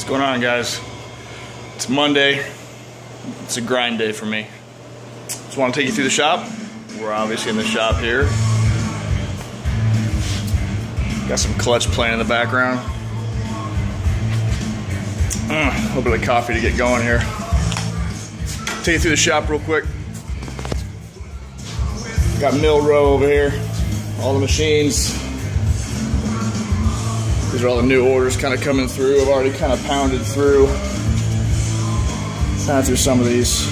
What's going on, guys? It's Monday. It's a grind day for me. Just want to take you through the shop. We're obviously in the shop here. Got some clutch playing in the background. A little bit of coffee to get going here. Take you through the shop real quick. Got mill row over here. All the machines. These are all the new orders kind of coming through. I've already kind of pounded through some of these.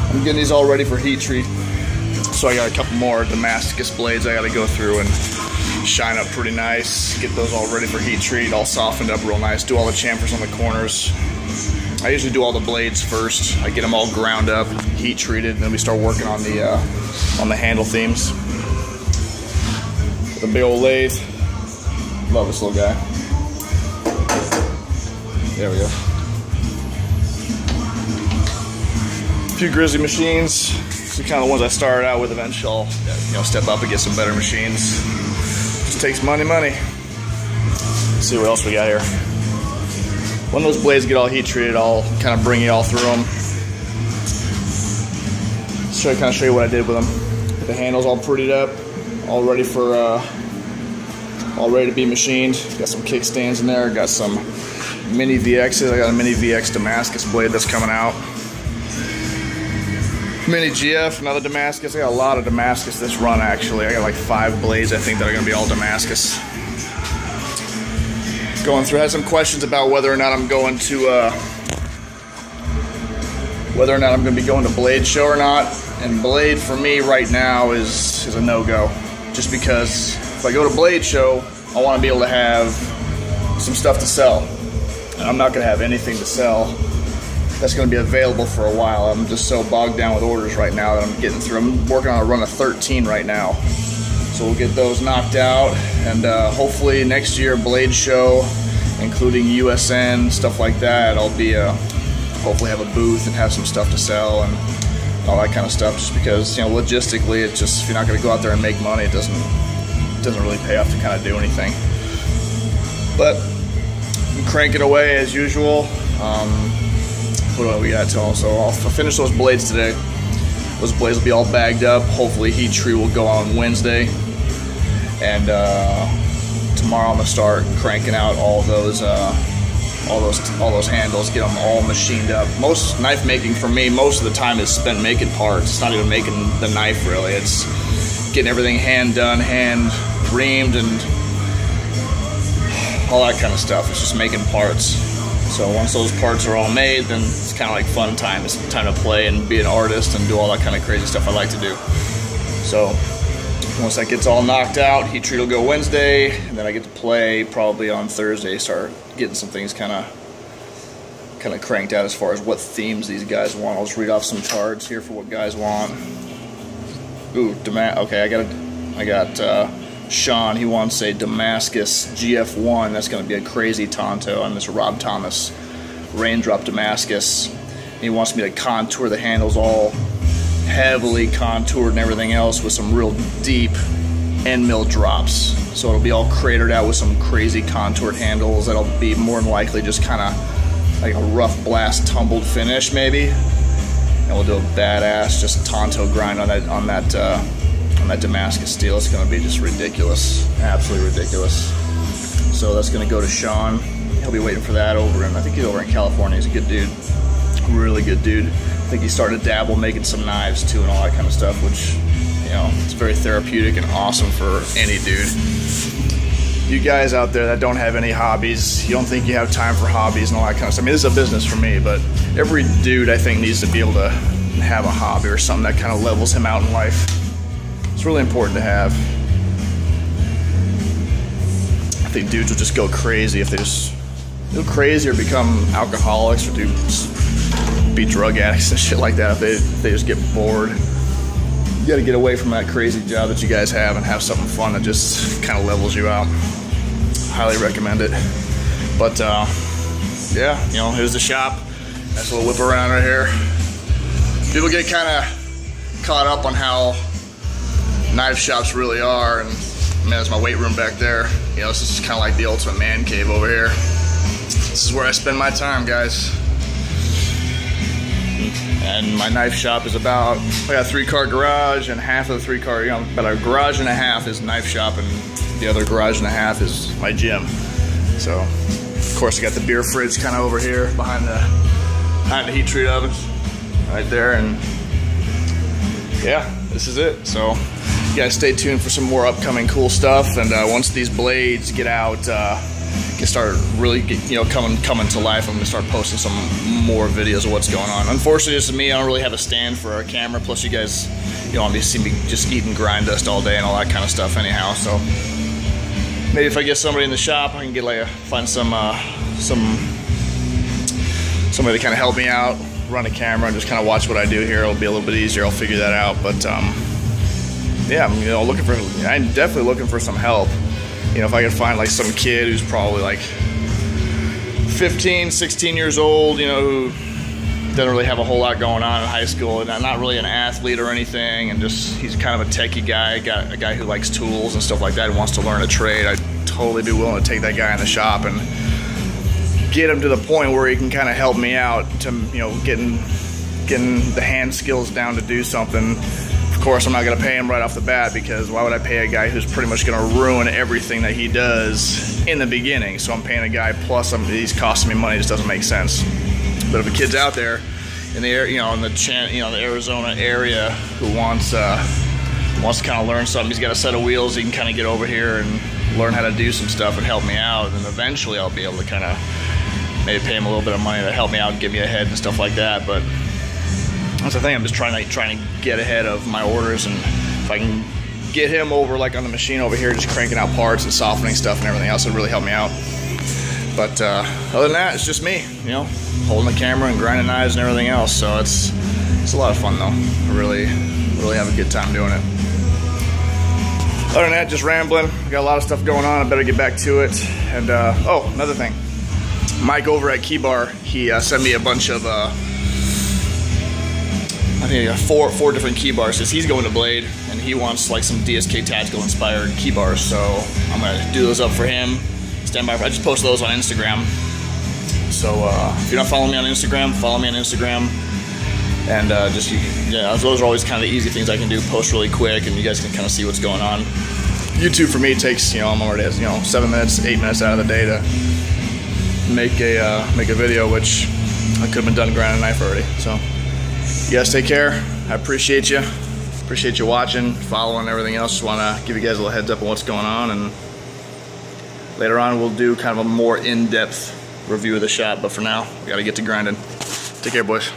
I'm getting these all ready for heat treat. So I got a couple more Damascus blades I got to go through and shine up pretty nice. Get those all ready for heat treat, all softened up real nice. Do all the chamfers on the corners. I usually do all the blades first. I get them all ground up, heat treated, and then we start working on the handle themes. The big old lathe. Love this little guy. There we go. A few Grizzly machines. These are kind of the ones I started out with. Eventually I'll step up and get some better machines. Just takes money. Let's see what else we got here. When those blades get all heat treated, I'll kind of bring you all through them. Kind of show you what I did with them. Get the handles all prettied up, all ready for all ready to be machined. Got some kickstands in there. Got some mini VXs. I got a mini VX Damascus blade that's coming out. Mini GF, another Damascus. I got a lot of Damascus this run actually. I got like 5 blades I think that are going to be all Damascus. Going through, I had some questions about whether or not I'm going to be going to Blade Show or not. And Blade for me right now is a no-go. Just because if I go to Blade Show, I want to be able to have some stuff to sell. And I'm not going to have anything to sell that's going to be available for a while. I'm just so bogged down with orders right now that I'm getting through. I'm working on a run of 13 right now. So we'll get those knocked out. And hopefully next year, Blade Show, including USN, stuff like that, I'll be hopefully have a booth and have some stuff to sell and all that kind of stuff, just because, logistically, it's just, if you're not going to go out there and make money, it doesn't really pay off to kind of do anything. But I'm cranking away as usual. What do we got to? So I'll finish those blades today. Those blades will be all bagged up. Hopefully heat treat will go on Wednesday, and tomorrow I'm gonna start cranking out all those handles, get them all machined up. Most knife making for me, most of the time is spent making parts. It's not even making the knife really. It's getting everything hand done, hand reamed, and all that kind of stuff. It's just making parts. So once those parts are all made, then it's kind of like fun time. It's time to play and be an artist and do all that kind of crazy stuff I like to do. So once that gets all knocked out, heat treat will go Wednesday, and then I get to play probably on Thursday, start getting some things kind of cranked out as far as what themes these guys want. I'll just read off some cards here for what guys want. Ooh, okay, I got Sean. He wants a Damascus GF1. That's going to be a crazy Tonto on this Rob Thomas Raindrop Damascus. He wants me to contour the handles all heavily contoured and everything else with some real deep end mill drops. So it'll be all cratered out with some crazy contoured handles. That'll be more than likely just kind of like a rough blast tumbled finish maybe. And we'll do a badass just Tonto grind on that Damascus steel. It's going to be just ridiculous, absolutely ridiculous. So that's going to go to Sean. He'll be waiting for that over in, I think he's over in California. He's a good dude, really good dude. I think he started to dabble making some knives too and all that kind of stuff, which, it's very therapeutic and awesome for any dude. You guys out there that don't have any hobbies, you don't think you have time for hobbies and all that kind of stuff. I mean, this is a business for me, but every dude I think needs to be able to have a hobby or something that kind of levels him out in life. It's really important to have. I think dudes will just go crazy if they just go crazy or become alcoholics or be drug addicts and shit like that if they just get bored. You gotta get away from that crazy job that you guys have and have something fun that just kind of levels you out. Highly recommend it. But yeah, here's the shop. Nice little whip around right here. People get kind of caught up on how knife shops really are, and man, there's my weight room back there. This is kind of like the ultimate man cave over here. This is where I spend my time, guys. And my knife shop is about, I got a 3-car garage, and half of the 3-car, you know, about a garage and a half is knife shop, and the other garage and a half is my gym. So, of course, I got the beer fridge kind of over here behind the heat treat oven, right there, and yeah, this is it. So, you guys stay tuned for some more upcoming cool stuff, and once these blades get out, can start really coming to life, I'm gonna start posting some more videos of what's going on. Unfortunately, this is me. I don't really have a stand for our camera. Plus, you guys, see me just eating grind dust all day and all that kind of stuff anyhow. So maybe if I get somebody in the shop, I can get find somebody to kind of help me out, run a camera, and just kind of watch what I do here. It'll be a little bit easier. I'll figure that out. But yeah, I'm definitely looking for some help. If I could find like some kid who's probably like 15, 16 years old, who doesn't really have a whole lot going on in high school, and not really an athlete or anything, and just he's kind of a techie guy, a guy who likes tools and stuff like that, and wants to learn a trade, I'd totally be willing to take that guy in the shop and get him to the point where he can kind of help me out to, getting the hand skills down to do something. Of course, I'm not going to pay him right off the bat, because why would I pay a guy who's pretty much going to ruin everything that he does in the beginning? So I'm paying a guy plus he's costing me money. It just doesn't make sense. But if a kid's out there in the the Arizona area who wants to kind of learn something, he's got a set of wheels, he can kind of get over here and learn how to do some stuff and help me out, and eventually I'll be able to kind of maybe pay him a little bit of money to help me out and get me ahead and stuff like that. But that's the thing, I'm just trying to get ahead of my orders, and if I can get him over like on the machine over here, just cranking out parts and softening stuff and everything else, would really help me out. But other than that, it's just me, holding the camera and grinding knives and everything else. So it's a lot of fun though. I really have a good time doing it. Other than that, just rambling. I got a lot of stuff going on. I better get back to it. And oh, another thing, Mike over at Keybars, he sent me a bunch of I think I got four different Keybars, because he's going to Blade and he wants like some DSK Tactical inspired Keybars. So I'm gonna do those up for him. Stand by. I just post those on Instagram. So if you're not following me on Instagram, follow me on Instagram. And those are always kind of the easy things I can do. Post really quick, and you guys can kind of see what's going on. YouTube for me takes, I'm already 7 minutes, 8 minutes out of the day to make a video, which I could have been done grinding a knife already. So you guys take care. I appreciate you. Appreciate you watching, following, everything else. Just want to give you guys a little heads up on what's going on, and later on we'll do kind of a more in-depth review of the shop. But for now, we got to get to grinding. Take care, boys.